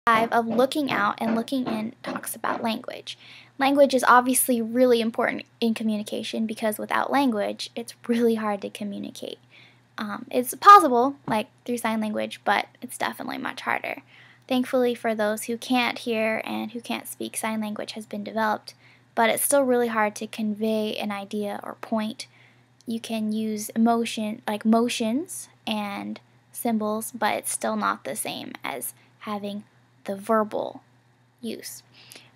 Of looking out and looking in talks about language. Language is obviously really important in communication because without language, it's really hard to communicate. It's possible, like through sign language, but it's definitely much harder. Thankfully, for those who can't hear and who can't speak, sign language has been developed, but it's still really hard to convey an idea or point. You can use emotion, like motions and symbols, but it's still not the same as having the verbal use.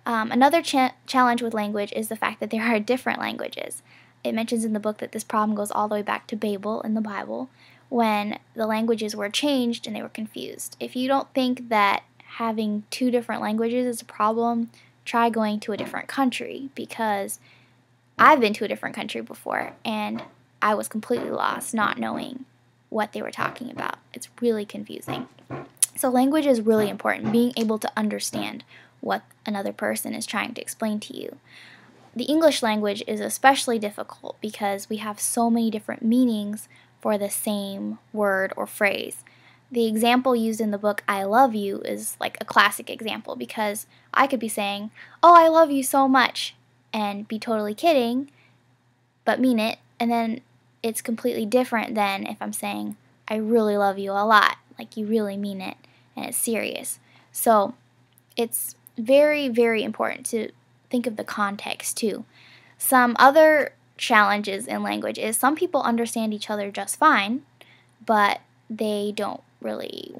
Another challenge with language is the fact that there are different languages. It mentions in the book that this problem goes all the way back to Babel in the Bible, when the languages were changed and they were confused. If you don't think that having two different languages is a problem, try going to a different country, because I've been to a different country before and I was completely lost, not knowing what they were talking about. It's really confusing. So language is really important, being able to understand what another person is trying to explain to you. The English language is especially difficult because we have so many different meanings for the same word or phrase. The example used in the book, I love you, is like a classic example because I could be saying, oh, I love you so much, and be totally kidding, but mean it, and then it's completely different than if I'm saying, I really love you a lot, like you really mean it, and it's serious. So it's very, very important to think of the context too. Some other challenges in language is some people understand each other just fine, but they don't really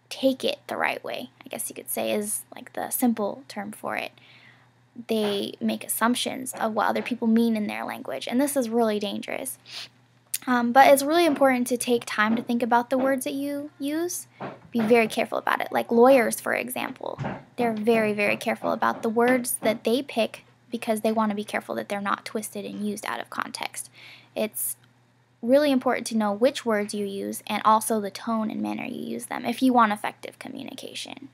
take it the right way, I guess you could say, is like the simple term for it. They make assumptions of what other people mean in their language, and this is really dangerous. But it's really important to take time to think about the words that you use. Be very careful about it. Like lawyers, for example, they're very, very careful about the words that they pick because they want to be careful that they're not twisted and used out of context. It's really important to know which words you use and also the tone and manner you use them if you want effective communication.